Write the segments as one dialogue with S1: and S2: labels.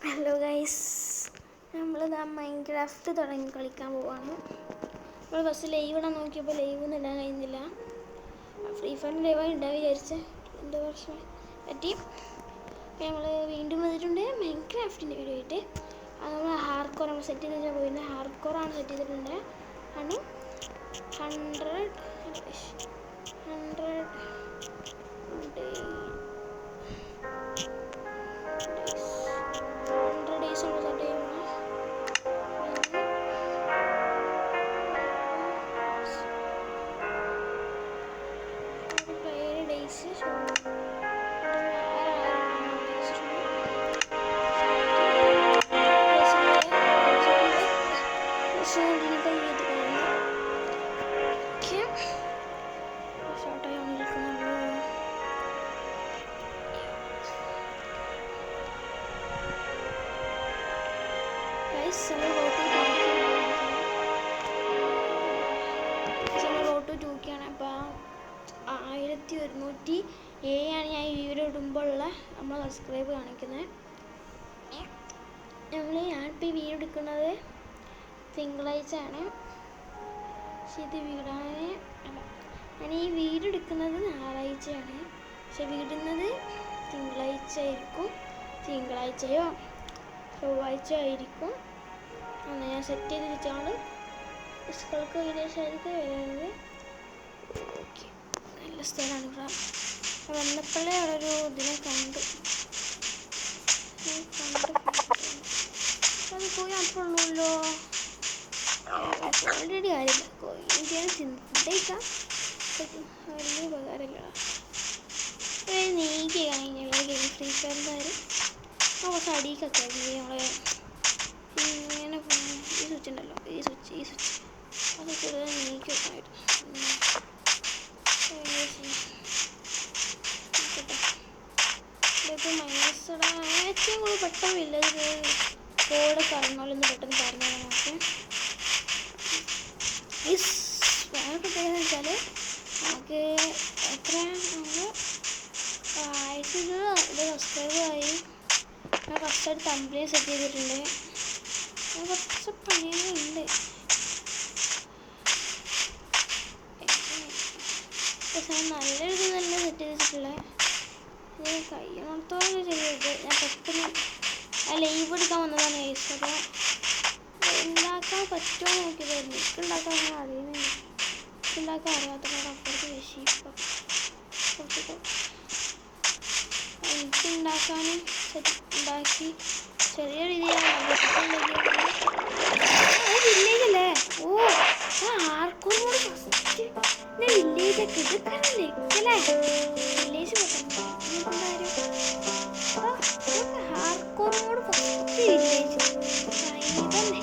S1: Hello guys, നമ്മളിതാ Minecraft തുടങ്ങി കളിക്കാൻ പോവാണ്. നമ്മൾ ഫസ്റ്റ് ലൈവ് ഇടാൻ നോക്കിയപ്പോൾ ലൈവ് ഒന്നും ഇടാൻ കഴിയുന്നില്ല. ഫ്രീ ഫയറിന് ലൈവ് ഉണ്ടാവും വിചാരിച്ച എന്തോ വർഷം പറ്റി. നമ്മൾ വീണ്ടും വന്നിട്ടുണ്ട് മൈൻക്രാഫ്റ്റിൻ്റെ വീഡിയോ ആയിട്ട്. അത് നമ്മൾ ഹാർഡ് കോർ നമ്മൾ സെറ്റ് ചെയ്ത് വെച്ചാൽ പോയിരുന്നത് ഹാർഡ് കോറാണ് സെറ്റ് ചെയ്തിട്ടുണ്ട്. ആണ് 100 days ആണ് സെറ്റ് ചെയ്യുന്നത്. അപ്പോൾ 1107 ആണ് ഞാൻ ഈ വീഡിയോ ഇടുമ്പോഴുള്ള നമ്മൾ സബ്സ്ക്രൈബ് കാണിക്കുന്നത്. ഞാനിപ്പോൾ ഈ വീഡിയോ എടുക്കുന്നത് തിങ്കളാഴ്ച ആണ്. പക്ഷെ ഇത് ഞാൻ ഈ വീഡിയോ എടുക്കുന്നത് ഞായറാഴ്ചയാണ്. പക്ഷെ വീടുന്നത് തിങ്കളാഴ്ച ആയിരിക്കും. തിങ്കളാഴ്ചയോ ചൊവ്വാഴ്ച ആയിരിക്കും. അന്ന് ഞാൻ സെറ്റ് ചെയ്ത് വെച്ചാണ് സ്കൂൾക്ക് ഏകദേശമായിരിക്കും വരുന്നത്. ഓക്കെ, നല്ല സ്ഥലമാണ് ഇവിടെ. വന്നപ്പോഴേ അവിടെ ഒരു ഇതിനെ കണ്ടു. അത് പോയി അപ്പോഴുള്ളൂ. ഓൾറെഡി കാര്യമില്ല, കോയിൻ്റെ ചിന്തയിക്കാം വലിയ ഉപകാരമില്ല. നീക്കി കഴിഞ്ഞുള്ള ഗെയിം ഫ്രീ ഫയറിൻ്റെ കാര്യം കുറച്ച് അടിക്കൊക്കെ നമ്മളെ ഇങ്ങനെ ഈ സ്വിച്ച് ഉണ്ടല്ലോ, ഈ സ്വിച്ച് അത് കൂടുതൽ നീക്കി വെക്കാനായിട്ട്. ഇതൊക്കെ മൈനസ് ഏറ്റവും കൂടുതൽ പെട്ടെന്ന് വില്ലേജ് കോഡ് പറഞ്ഞോളെന്ന് പെട്ടെന്ന് പറഞ്ഞു നമുക്ക്. ഈ വേറെ പ്രത്യേകത വെച്ചാൽ നമുക്ക് എത്ര നമ്മൾ 1000 സബ്സ്ക്രൈബായി. ഞാൻ ഫസ്റ്റ് തമ്പ്നെയിൽ സെറ്റ് ചെയ്തിട്ടുണ്ട്. കുറച്ച് പണികളുണ്ട്. നല്ലൊരു നല്ല സെറ്റ് ചെയ്തിട്ടുള്ളത്. ഇത് കഴിയണത്തോളം ചെയ്തത് ഞാൻ പെട്ടെന്ന് ലൈവ് എടുക്കാൻ വന്നതാണ് ഗൈസ്. അപ്പോൾ ഉണ്ടാക്കാൻ പറ്റുമോ നോക്കിയതായിരുന്നു. ഉണ്ടാക്കാൻ ഞാൻ അറിയുന്നില്ല. ഉണ്ടാക്കാൻ അറിയാത്തപ്പോൾ അപ്പുറത്ത് വെശി കുറച്ചിട്ട് എനിക്ക് ഉണ്ടാക്കാനും ഉണ്ടാക്കി ചെറിയ രീതിയിലാണ് വില്ലേജല്ലേ. ഓ ആർക്കും ഫസ്റ്റ് വില്ലേജൊക്കെ ഇതൊക്കെ അല്ലേ വില്ലേജ് ഹാർക്കോറിനോട് ഫസ്റ്റ് വില്ലേജ് ഇതല്ലേ.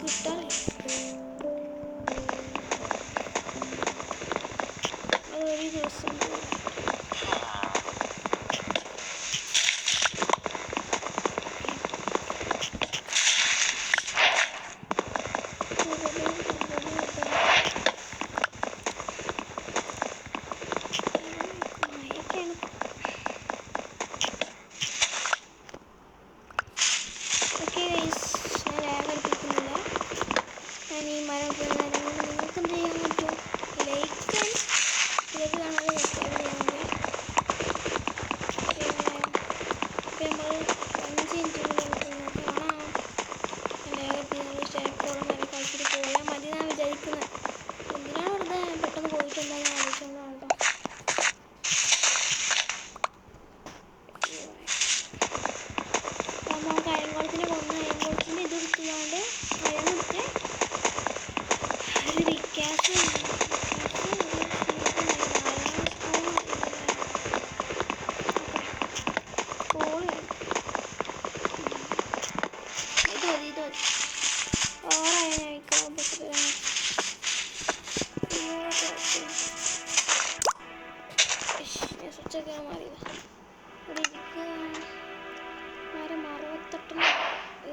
S1: കിട്ടാറില്ല. അതൊരു ദിവസം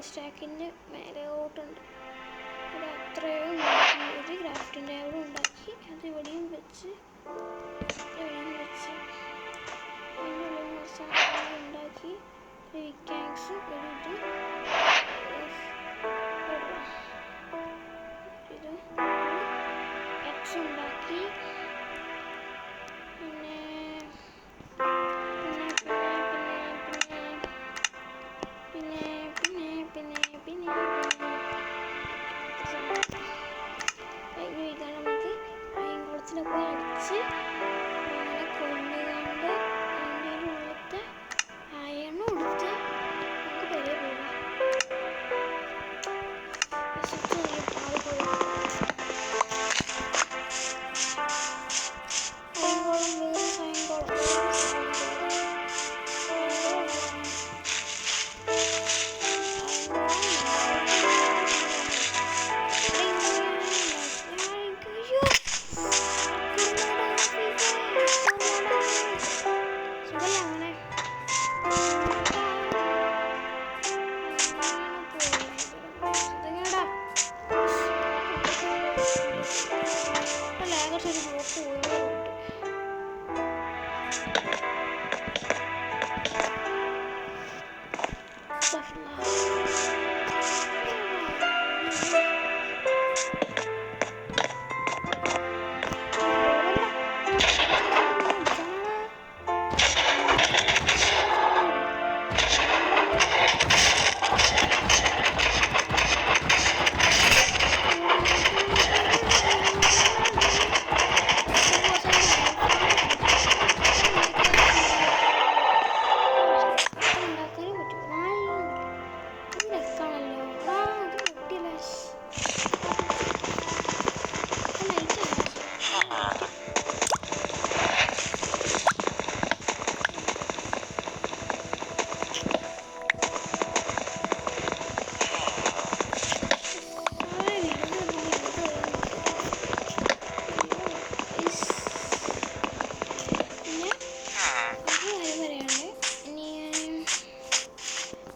S1: സ്റ്റാക്കിൻ്റെ മേലോട്ടുണ്ട്. അത് അത്രയും ഉണ്ടാക്കി ഒരു ക്രാഫ്റ്റിൻ്റെ അവിടെ ഉണ്ടാക്കി അത് ഇവിടെയും വെച്ച് ഉണ്ടാക്കി വിക്കാങ്സ് ഇത് എക്സ് ഉണ്ടാക്കി.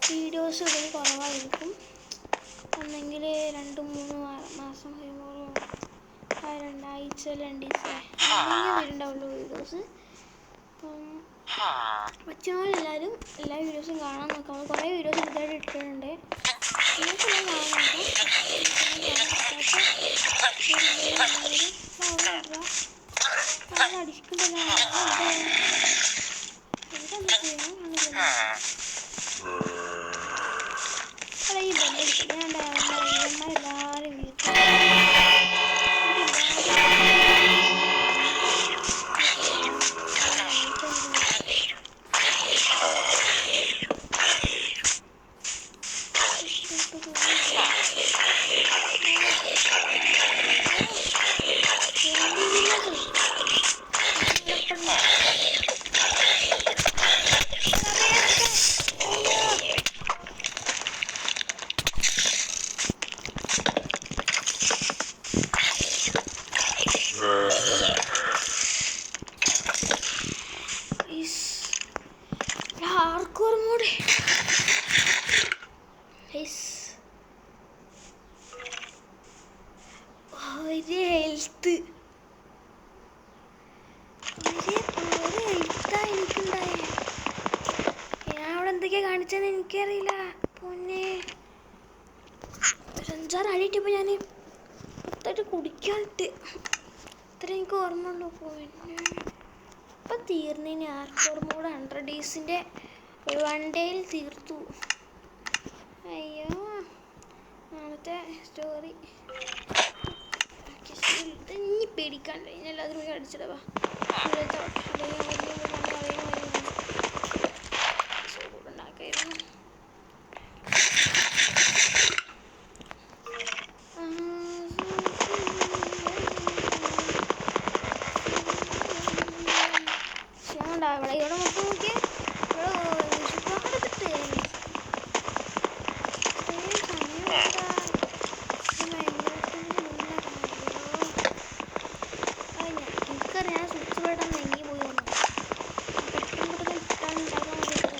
S1: വീഡിയോസ് ഇതിൽ കുറവായിരിക്കും. ഒന്നെങ്കിൽ 2-3 മാസം കഴിയുമ്പോൾ 2 ആഴ്ച 2 ദിവസം അങ്ങനെ വരുന്നുണ്ടാവുള്ളൂ വീഡിയോസ്. അപ്പം പറ്റുന്നവരെല്ലാവരും എല്ലാ വീഡിയോസും കാണാൻ നോക്കാം. കുറേ വീഡിയോസ് ഇതായിട്ട് ഇട്ടിട്ടുണ്ട്. നിങ്ങൾക്കെല്ലാം കാണാൻ നോക്കാം. അടിക്കുന്നില്ല ഈ ബന്ധെടുക്കും. ഞാൻ നോക്കിയപ്പോൾ ഞാൻ 10 കുടിക്കാനിട്ട്. ഇത്ര എനിക്ക് ഓർമ്മ ഉള്ളൂ. പിന്നെ ഇപ്പം തീർന്നതിന് ആർക്കോർ മോഡ് 100 ഡേയ്സിൻ്റെ 1 ഡേയിൽ തീർത്തു. അയ്യോ നാളത്തെ സ്റ്റോറി ഇനി പേടിക്കാൻ എല്ലാത്തിനും പോയി അടിച്ചിടവാ. ഉണ്ടാക്കായിരുന്നു. ഇവിടെ ഇവിടെ മൊത്തം നോക്കിയാൽ എനിക്കറിയാം സ്വിച്ച് ബട്ടൺ നെങ്ങി പോയി വന്നു. പെട്ടെന്ന് ഇട്ടാണ് ഉണ്ടാക്കാൻ വേണ്ടിയിട്ട്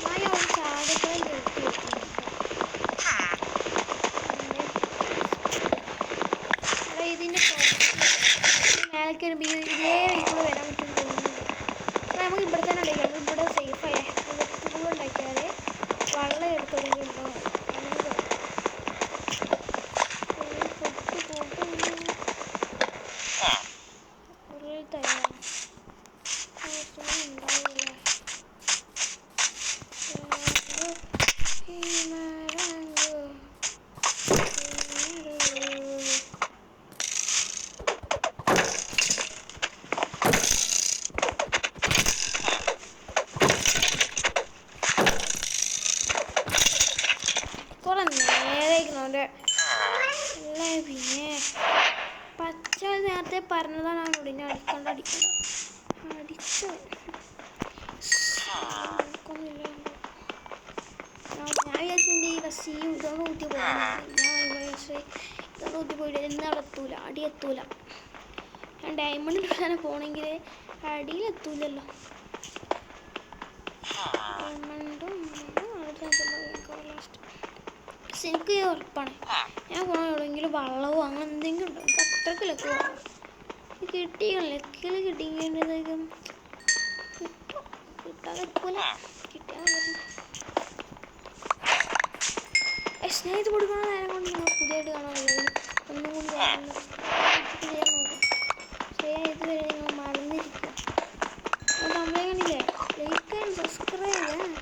S1: മായ ഒരു ചാടുകളെ കേട്ടി വെക്കുന്നുണ്ട്. അവിടെ ഇതിൻ്റെ മേലേക്ക് വരുമ്പോൾ ഇതേ വീട്ടിൽ വരാൻ പറ്റും തോന്നുന്നു. നമുക്ക് ഇവിടെ തന്നെ ഉണ്ടാക്കാം. ഇവിടെ സേഫായി പൂവ് ഉണ്ടാക്കിയാൽ വെള്ളം എടുത്തുണ്ടെങ്കിലുണ്ടോ ഉള്ളിൽ തയ്യാറാണ് ഉണ്ടാവില്ല. കുറെ നേരെ അല്ലേ. പിന്നെ പച്ച നേരത്തെ പറഞ്ഞതാണ് അവനോട് ഇനി അടിക്കണ്ട അടിച്ചു ഞാൻ വിചാരിച്ചിട്ടുണ്ട് ഈ ബസ്സിയും ഇതൊന്നും ഊറ്റി പോകുന്നില്ല. ഞാൻ വിചാരിച്ചു ഇതൊന്നും ഊറ്റി പോയിട്ട് ഇന്ന് അവിടെ എത്തൂല, അടി എത്തൂല. ഞാൻ ഡയമണ്ട് എടുക്കാനെ പോണെങ്കിൽ അടിയിലെത്തൂലല്ലോ. ഡയമണ്ടും ലാസ്റ്റ് എനിക്ക് ഉറപ്പാണ് ഞാൻ പോകണം. എവിടെയെങ്കിലും വള്ളവോ അങ്ങനെ എന്തെങ്കിലും ഉണ്ടോ? എനിക്ക് അത്രയ്ക്ക് ലക്ക് പോകണം. കിട്ടിയില്ല. ലക്കിൽ കിട്ടിക്കേണ്ടതേക്കും കിട്ടും. കിട്ടാതെ പോലെ കിട്ടിയാൽ സ്നേഹിത് കൊടുക്കണ നേരം കൊണ്ട് നിങ്ങൾ പുതിയതായിട്ട് കാണാനുള്ളത് ഒന്നും കൂടി ചെയ്യാൻ നോക്കും. ഇതുവരെ നിങ്ങൾ മറന്നിരിക്കുക. നമ്മളെ കണ്ടില്ലേ? ലൈക്ക് ആൻഡ് സബ്സ്ക്രൈബ് ചെയ്യാം.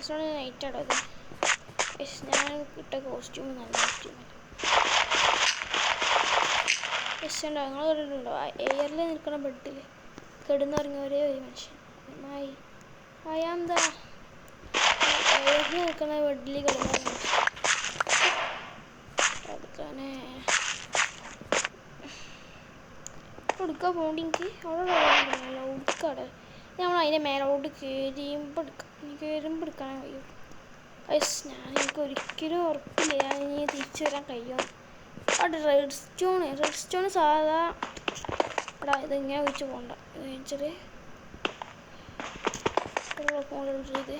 S1: ലാസ്റ്റോടെ നൈറ്റ് ആടോ അത്. ഞാൻ ഇട്ട കോസ്റ്റ്യൂം നല്ല കോസ്റ്റ്യൂമല്ല. ഉണ്ടോ നിങ്ങൾ കണ്ടിട്ടുണ്ടോ? എയറിൽ നിൽക്കുന്ന ബെഡിൽ കിടന്നുറങ്ങിയ ഒരേ ഒരു മനുഷ്യൻ. എന്താ എയറിൽ നിൽക്കുന്ന ബെഡിൽ കിടന്നുറങ്ങി എടുക്കാനേ എടുക്കാൻ പോകണ്ട. എനിക്ക് അവിടെ ഉടുക്കാടെ നമ്മൾ അതിൻ്റെ മേലോട്ട് കയറിയുമ്പോൾ എടുക്കാൻ കഴിയും. എനിക്ക് ഒരിക്കലും ഉറപ്പില്ല ഞാൻ ഇനി തിരിച്ചു വരാൻ കഴിയും. അവിടെ റെഡ് സ്റ്റോൺ സാധാ ഇവിടെ ഇതിങ്ങനെ വെച്ച് പോകണ്ട. ഇത് വെച്ചിട്ട് ഇത്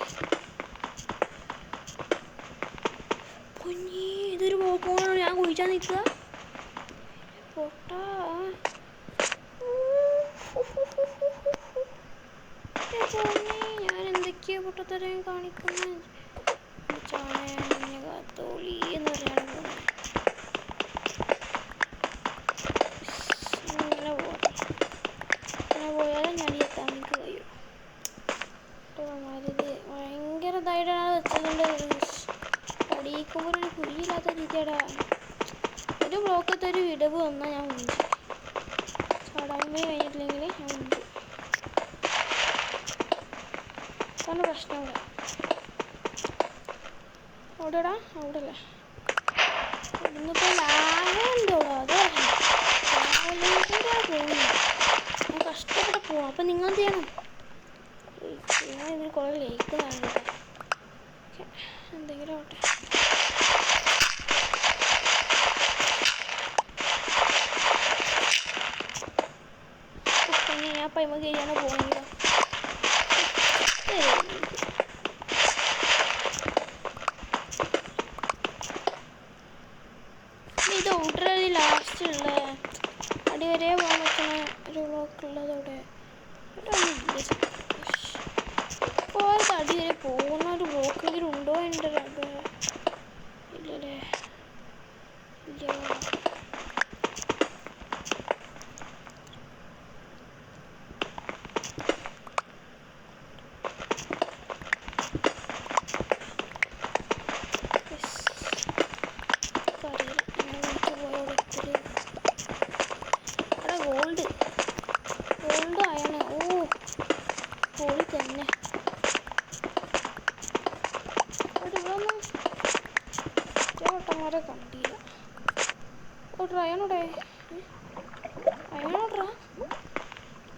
S1: പൊന്നി ഇതൊരു പോക്കോണോ ഞാൻ കുഴിച്ചാൽ നിൽക്കുക പൊട്ടാ. ഞാൻ എന്തൊക്കെയോ പൊട്ടത്തരം കാണിക്കുന്നത്. കാത്തോളി എന്ന് പറയാൻ പോകുന്നത്. ഇങ്ങനെ പോയാലും ഞാൻ എത്താൻ എനിക്ക് കഴിയും. ഇത് ഭയങ്കര ഇതായിട്ടാണ് വെച്ചതുകൊണ്ട് അടിയിക്കുമ്പോൾ ഒരു കുഴിയില്ലാത്ത രീതിയാടാ. ഒരു ബ്ലോക്കത്തെ ഒരു വിടവ് വന്നാൽ ഞാൻ മുഞ്ചു. ചാടാമേ കഴിഞ്ഞിട്ടില്ലെങ്കിൽ ഞാൻ മുഞ്ചു. അതാണ് പ്രശ്നം. അവിടെടാ അവിടെയല്ലേ ഇന്നിപ്പോൾ ലാഭമുണ്ടോടാ. അത് പോകുന്നു. ഞാൻ കഷ്ടപ്പെട്ട് പോവാം. അപ്പം നിങ്ങൾ എന്ത് ചെയ്യണം? ഞാൻ ഇതിൽ കുറേ ലേക്ക് കാണുന്നുണ്ട്. എന്തെങ്കിലും ആവട്ടെ. ഞാൻ പൈമ കയറിയാണ് പോകണമെങ്കിലോ. ഇത് ഔട്ടറിൽ ലാസ്റ്റ് ഉള്ള അടിവരെ പോകാൻ പറ്റുന്ന ഒരു ബ്ലോക്ക് ഉള്ളതോടെ പോയത് അടിവരെ പോകുന്ന ഒരു ബ്ലോക്കെങ്കിലും ഉണ്ടോ എൻ്റെ ഇല്ലല്ലേ? ഇല്ല. ഗോൾഡ് ആയാണ്. ഓ ഗോളി തന്നെ. ഇവിടൊന്നും ചേട്ടന്മാരെ കണ്ടില്ല. ഓട്രാ അയാളോടെ അയാളോട്രാ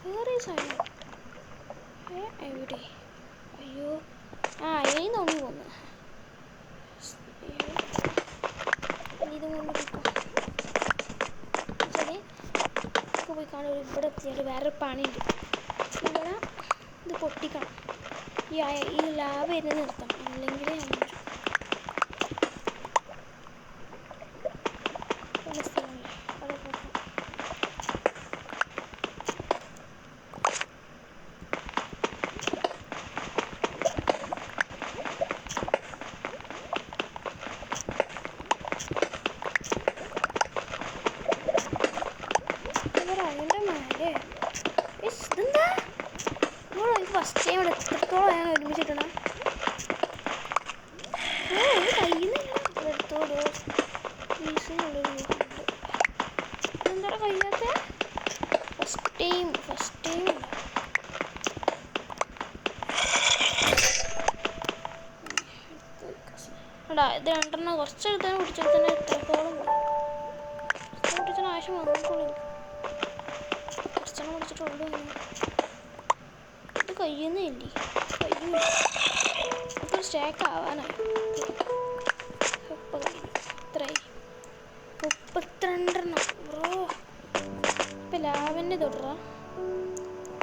S1: വേറെ സാധനം എവിടെ? അയ്യോ അയയിൽ നോക്കി പോന്ന്. ഇതും കൊണ്ട് പോയി കാണും. ഇവിടെ എത്തിയാൽ വേറെ പണിയുണ്ട്. ഇവിടെ ഇത് പൊട്ടിക്കണം. ഈ ലാവ ഇരുന്ന് നിർത്തണം, അല്ലെങ്കിൽ സ്ഥലമല്ലേ അവിടെ പോക്കണം. അതിൻ്റെ മേലെ ഇതെന്താ ഫസ്റ്റ് ടൈം ഇവിടെ എത്രത്തോളം ഞാൻ ഒരുമിച്ചിട്ടുണ്ടോ? എടുത്തോടോ ഫീസിനുള്ളൊരു എന്താ കഴിയാത്ത ഫസ്റ്റ് ടൈം എടാ ഇത് രണ്ടെണ്ണം കുറച്ചെടുത്താൽ പിടിച്ചാൽ തന്നെ എത്രത്തോളം പിടിച്ചാൽ ആവശ്യം വന്നോളൂ. കുറച്ചെണ്ണം പിടിച്ചിട്ടുള്ളൂ. ഇത് കഴിയുന്നില്ലേ? കഴിയില്ല. ഇപ്പോൾ സ്റ്റാക്ക് ആവാനായി. ഇപ്പോൾ കഴിഞ്ഞു. എത്രയായി? 32 ബ്രോ. ഇപ്പം ലാവൻ്റെ തൊടറ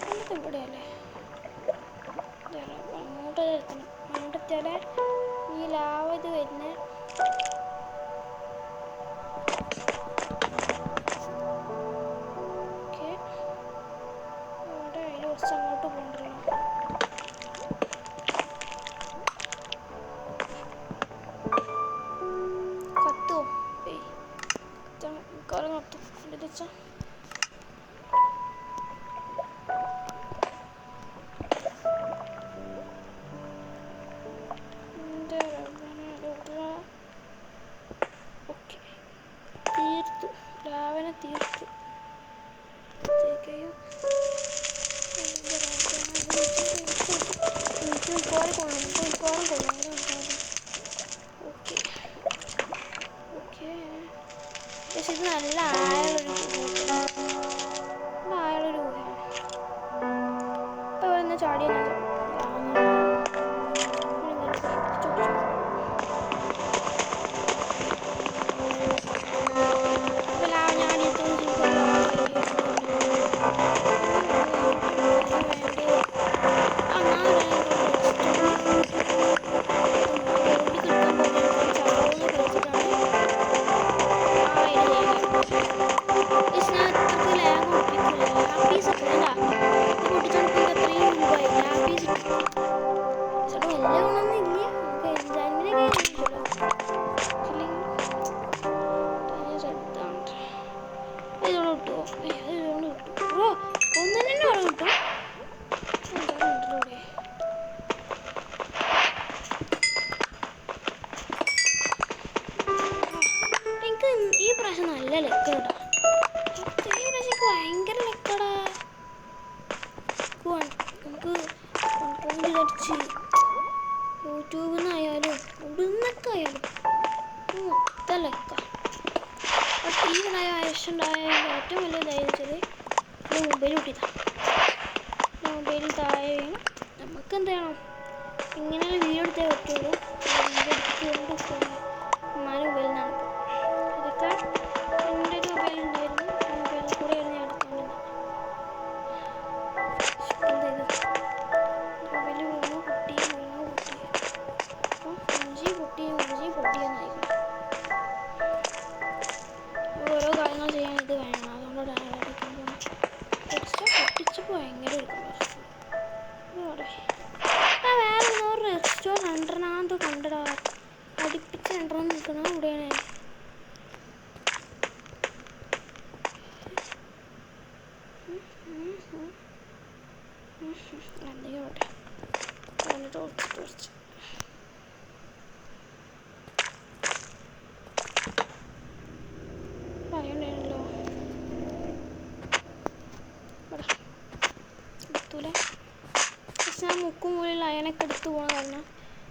S1: നമുക്ക് ഇവിടെയല്ലേ അങ്ങോട്ട് എത്തണം. അങ്ങോട്ട് എത്തിയാലേ ഈ ലാവ ഇത് വരുന്നത്. ഓക്കെ അവിടെ അതിൽ കുറച്ച് അങ്ങോട്ട് പോകണ്ടല്ലോ. കത്തുമോ? മിക്കവാറും കത്തും. എന്താ വെച്ചാൽ യൂട്യൂബിൽ നിന്നായാലും ഇവിടുന്നൊക്കെ ആയാലും മൊത്തം ലെക്ക. ഈ ആവശ്യമുണ്ടായ ഏറ്റവും വലിയ ഇതായെന്ന് വെച്ചാൽ മൊബൈൽ കിട്ടിയതാണ്. മൊബൈൽ താഴെ വീണ് നമുക്ക് എന്ത് ചെയ്യണം, ഇങ്ങനെയുള്ള വീഡിയോ എടുത്തേ പറ്റുള്ളൂ. എടുത്തുകൊണ്ട് പോകണം. ഉമ്മാൻ്റെ മൊബൈലിൽ നിന്നാണ് ഇതൊക്കെ. എൻ്റെ ഒരു മൊബൈൽ ഉണ്ടായിരുന്നു, ആ മൊബൈലിൽ കൂടെയാണ് ഞാൻ എടുത്തുകൊണ്ടിരുന്നത്. മൊബൈൽ വീണു പൊട്ടി അപ്പം 5G പൊട്ടിയെന്നായിരിക്കും. ഓരോ കാര്യങ്ങൾ ചെയ്യാൻ ഇത് വേണം. അതുകൊണ്ടാണ് പൊട്ടിച്ചപ്പോൾ ഭയങ്കര വേറെ ഒരു റെസ്റ്റോറൻറ്റ് 2 കണ്ടടാ, അടുപ്പിച്ച് 2 നിൽക്കണം. ഇവിടെയാണ് എന്തെങ്കിലും കുറച്ച് പറയണ്ടല്ലോ. എടുത്തൂല. പക്ഷെ ഞാൻ മുക്കും മൂലയിൽ അയനൊക്കെ എടുത്തു പോകണം. കാരണം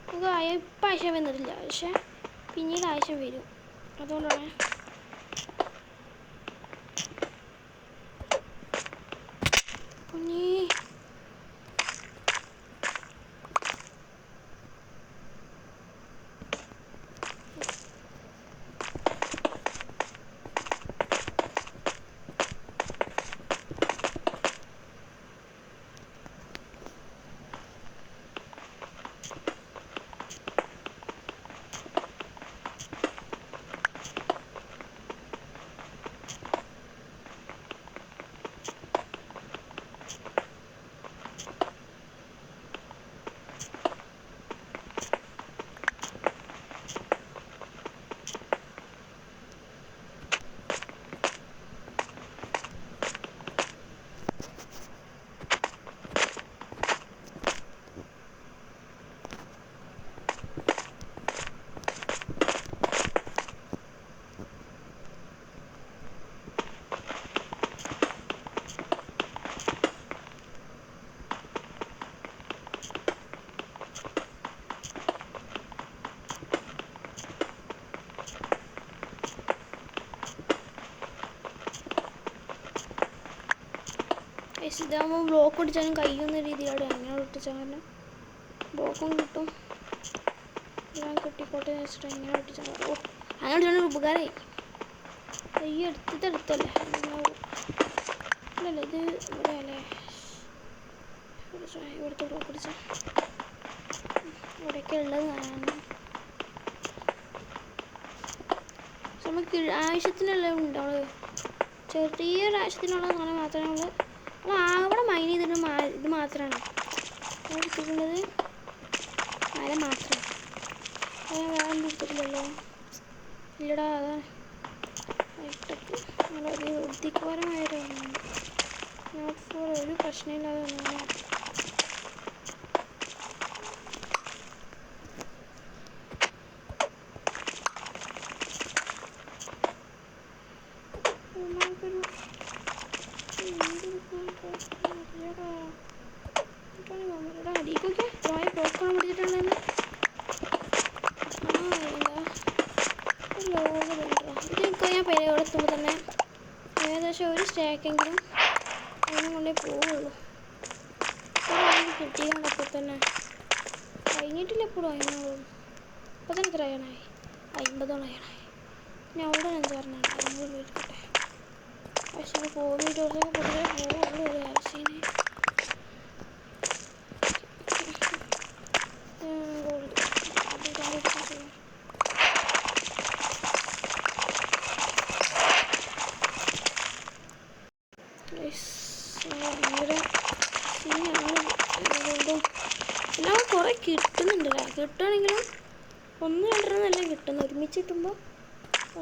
S1: നമുക്ക് ഇപ്പം ആവശ്യം വന്നിട്ടില്ല, പക്ഷെ പിന്നീട് ആവശ്യം വരും. അതുകൊണ്ടാണ് കുഞ്ഞി ഇതാകുമ്പോൾ ബ്ലോക്ക് ഒട്ടിച്ചാലും കഴിയുന്ന രീതിയിലാണ് അങ്ങനെ ഒട്ടിച്ചാൽ കാരണം ബ്ലോക്കും കിട്ടും. ഞാൻ കിട്ടിക്കോട്ടെ വെച്ചിട്ട് ഇങ്ങനെ ഒട്ടിച്ചാൽ ഓ അങ്ങനെ ഒരു ഉപകാരമായി. ഈ എടുത്തല്ലേ അല്ലല്ലേ ഇത് ഇവിടെ അല്ലേ ഇവിടുത്തെ ബ്ലോക്ക് ഒട്ടിച്ചാൽ ഇവിടെയൊക്കെ ഉള്ളത് കാണാൻ നമുക്ക് ആവശ്യത്തിനുള്ള ഉണ്ട്. നമ്മൾ ചെറിയൊരു ആവശ്യത്തിനുള്ള സാധനം മാത്രമേ നമ്മൾ അവിടെ മൈൻ ചെയ്തിട്ട് ഇത് മാത്രമാണ് എടുത്തിട്ടുള്ളത്. മര മാത്രം വേറെ ഒന്നും എടുത്തിട്ടില്ലല്ലോ. ഇല്ലടാ അതാ വളരെ ബുദ്ധിപരമായിട്ട് നോട്ട് ഫോർ ഒരു പ്രശ്നമില്ലാതെ വന്നു. അടിക്കൊക്കെ പോയ പോക്കണം പിടിച്ചിട്ടുണ്ടെന്ന് ഇതിനൊക്കെ ഞാൻ പെരയോടെത്തുമ്പോൾ തന്നെ ഏകദേശം ഒരു സ്റ്റാക്കെങ്കിലും അതിനെ കൊണ്ടേ പോവുള്ളൂ. കിട്ടി തന്നെ കഴിഞ്ഞിട്ടില്ല എപ്പോഴും അതിനോളും ഇപ്പം തന്നെ എത്ര ആയണായി 50 ആയണായി പിന്നെ അവിടെ 5-6 അതും എടുക്കട്ടെ പക്ഷേ പോയിട്ട് കുറച്ചൊക്കെ പൊതുവെ പോകുള്ളൂ ഒരു ആവശ്യത്തിന് ഭയങ്കര സീനാണ് അതുകൊണ്ടും എല്ലാം കുറേ കിട്ടുന്നുണ്ടല്ലേ കിട്ടുകയാണെങ്കിലും 1-2 നല്ല കിട്ടുന്നു ഒരുമിച്ച് കിട്ടുമ്പോൾ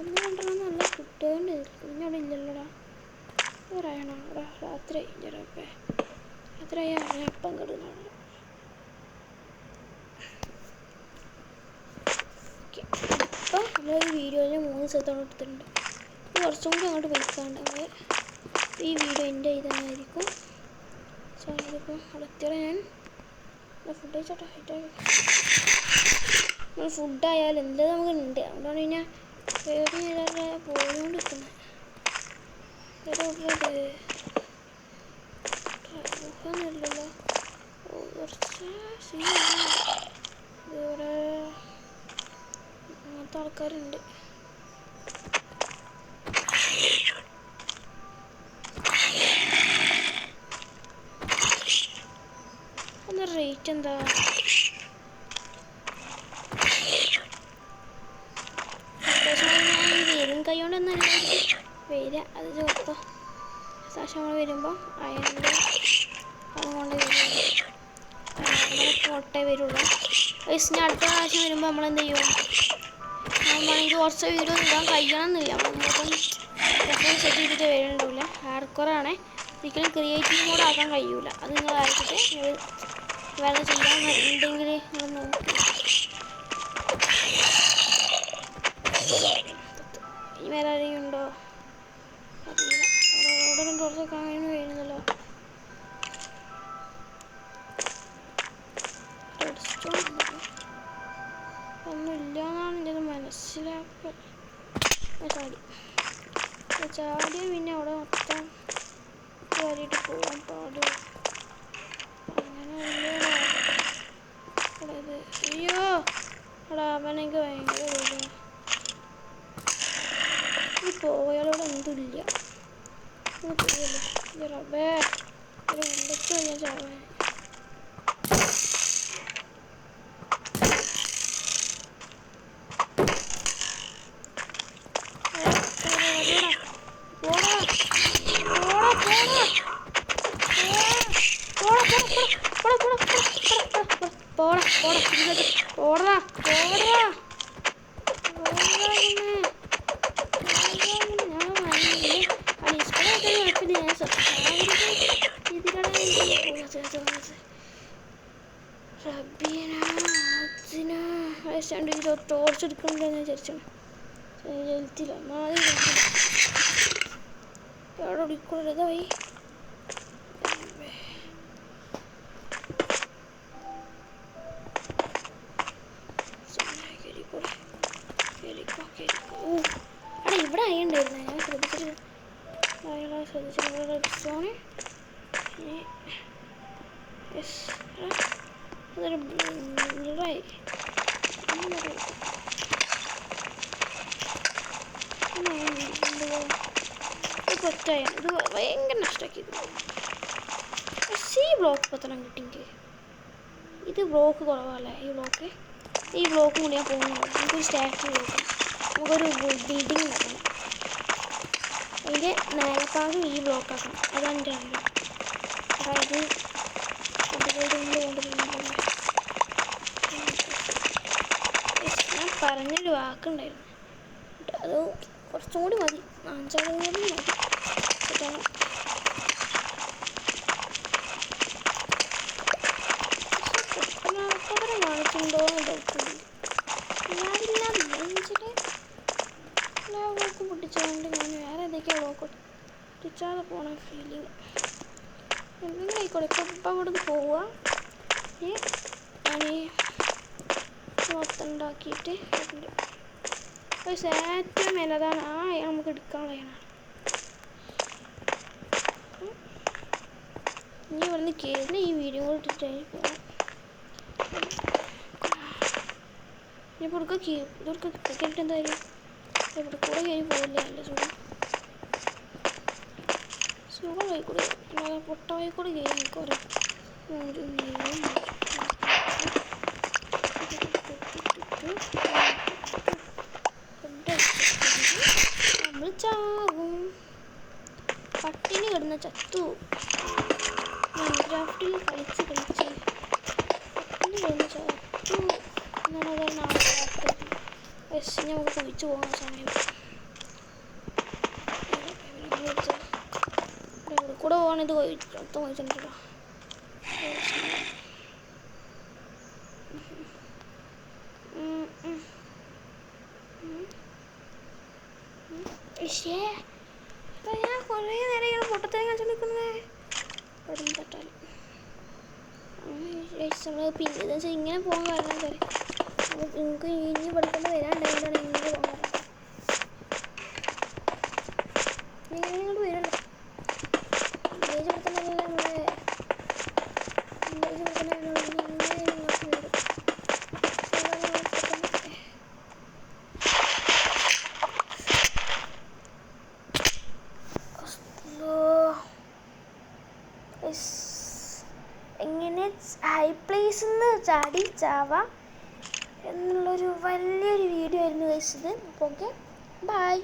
S1: 1-2 നല്ല കിട്ടേണ്ടി പിന്നെ അവിടെ ഇല്ലല്ലോടാ ഒരായണോ രാത്രി ചിലപ്പോ രാത്രിയായ അപ്പം കിടന്നാണ് ഇപ്പം നമ്മൾ ഈ വീഡിയോയിൽ 3 സ്ഥലത്തോളം എടുത്തിട്ടുണ്ട് കുറച്ചും കൂടി അങ്ങോട്ട് പോയിക്കാണ്ട് നമ്മൾ ഈ വീഡിയോ എൻ്റെ ഇതായിരിക്കും ഇതിപ്പോൾ അടുത്തിടെ ഞാൻ ഫുഡ് കഴിച്ചോട്ടെ നമ്മൾ ഫുഡായാലും എന്താ നമുക്ക് ഉണ്ട് അതുകൊണ്ടാണ് പിന്നെ പോയിക്കൊണ്ടിരിക്കുന്നത് ല്ലോ കുറച്ച് ഇവിടെ അങ്ങനത്തെ ആൾക്കാരുണ്ട് ഒന്ന് റേറ്റ് എന്താ വെറും കൈ കൊണ്ടൊന്നും വരിക അത് ചോർത്തോ ശേഷം നമ്മൾ വരുമ്പോൾ അയൻ്റെ അതുകൊണ്ട് ഫോട്ടോയെ വരുള്ളൂ വയസ്സിന് അടുത്ത പ്രാവശ്യം വരുമ്പോൾ നമ്മളെന്ത് ചെയ്യും ഇത് കുറച്ച് വീഡിയോ ഇടാൻ കഴിയണമെന്നില്ല നമ്മളിപ്പം സെറ്റ് ചെയ്തിട്ട് വരുന്നുണ്ടാവില്ല ഹാർഡ്കോറാണ് ഒരിക്കലും ക്രിയേറ്റീവ് മോഡ് ആക്കാൻ കഴിയൂല അത് നിങ്ങൾ ആയിക്കോട്ടെ നിങ്ങൾ വേറെ ചെയ്യാനുണ്ടെങ്കിൽ നിങ്ങൾ നോക്കി ഇനി വേറെ ആരെങ്കിലും ഉണ്ടോ അറിയില്ല അവിടെ കുറച്ചൊക്കെ അങ്ങനെ വരുന്നല്ലോ ഒന്നുമില്ല എന്നാണ് എൻ്റെ മനസ്സിലാക്കുക ചാടിയ പിന്നെ അവിടെ മൊത്തം കയറിയിട്ട് പോകാൻ പാടും അങ്ങനെ അയ്യോ അവിടെ അവനെനിക്ക് ഭയങ്കര പേടിയാണ് ഈ പോയാലോടെ എന്തില്ല പോയല്ലോ റബ്ബേ ഒരു ഉണ്ടൊക്കെ ഞാൻ ചാവാൻ ടോർച്ച് എടുക്കണില്ല ഞാൻ വിചാരിച്ചു എഴുത്തില്ല എവിടെ ഓടിക്കൊള്ളതായി അവിടെ ഇവിടെ ആയിണ്ടായിരുന്നു ഞാൻ ശ്രദ്ധിച്ചിട്ട് ശ്രദ്ധിച്ചിട്ട് അതൊരു ബ്ലറായി ഒറ്റായ ഇത് ഭയങ്കര നഷ്ടമാക്കിയത് പക്ഷേ ഈ ബ്ലോക്ക് പത്രം കിട്ടിയെങ്കിൽ ഇത് ബ്ലോക്ക് കുറവല്ലേ ഈ ബ്ലോക്കും കൂടി ഞാൻ പോകുന്നുള്ളൂ നമുക്കൊരു സ്റ്റാച്ചു കൊടുക്കണം നമുക്കൊരു ബിൽഡിങ് ഉണ്ടാക്കണം അതിൻ്റെ നേരപ്പാകും ഈ ബ്ലോക്ക് ആക്കണം അതാണ് എൻ്റെ ആഗ്രഹം അതായത് ഞാൻ പറഞ്ഞൊരു വാക്കുണ്ടായിരുന്നു അത് കുറച്ചും കൂടി മതി 5-6 കൂടി മതി കാണിച്ചിട്ടുണ്ടോ എന്ന് ഡൗട്ടുണ്ട് എല്ലാ ബ്ലോക്കും പൊട്ടിച്ചുകൊണ്ട് ഞാൻ വേറെ ഏതൊക്കെയാണ് ബ്ലോക്ക് പൊട്ടിച്ചാതെ പോണ ഫീലിങ് എന്തെങ്കിലും ആയിക്കോട്ടെ ഇപ്പം അവിടുന്ന് പോവുക ഞാൻ മൊത്തം ഉണ്ടാക്കിയിട്ട് പക്ഷേ ഏറ്റവും മേലതാണ് നമുക്ക് എടുക്കാനുള്ളതാണ് ഇനി ഇവിടുന്ന് കയറുന്ന ഈ വീഡിയോ കൂടെ ഇട്ടിട്ട് പോകാം ഇനിയിപ്പോൾ ഇതൊക്കെ ക്രിക്കറ്റ് എന്തായാലും ഇവിടെ കൂടെ കയറി പോകില്ല. എൻ്റെ സുഖം വഴിക്കൂടെ പൊട്ട വഴിക്കൂടെ കയറി നിൽക്കോരോ നമ്മൾ ചാകും. പട്ടിണി കിടന്ന ചത്തു. മൈൻക്രാഫ്റ്റിൽ കളിച്ച് പട്ടിണി കിടന്ന ചത്തു എന്നാണ് നാളെ നമുക്ക് കുഴിച്ചു പോകുന്ന സമയം. ഇവിടെ കൂടെ പോകാൻ ഇത് മൊത്തം കഴിച്ചിട്ടുണ്ടോ? ഞാൻ കുറേ നേരം ഇങ്ങനെ പൊട്ടത്തേം കളിച്ചോണ്ടിരിക്കുന്നേ പെടും തട്ടാൽ. നമ്മൾ പിന്നെ വെച്ചാൽ ഇങ്ങനെ പോകാൻ കാരണം തരാം. നിങ്ങൾക്ക് ഇനി പഠിക്കേണ്ട വരാണ്ടായതുകൊണ്ടാണ് ഇങ്ങനെ പോകാൻ കാരണം. നിങ്ങൾ ഇങ്ങോട്ട് വരുമല്ലോ. വില്ലേജ് പഠിത്തമല്ല നമ്മുടെ വില്ലേജ് പഠിത്തം ഇങ്ങനെ ഇങ്ങോട്ട് വരും. എങ്ങനെ ഹൈ പ്ലേസിൽ നിന്ന് ചാടി ചാവാം എന്നുള്ളൊരു വലിയൊരു വീഡിയോ ആയിരുന്നു കഴിച്ചത്. അപ്പോൾ ഓക്കെ, ബൈ.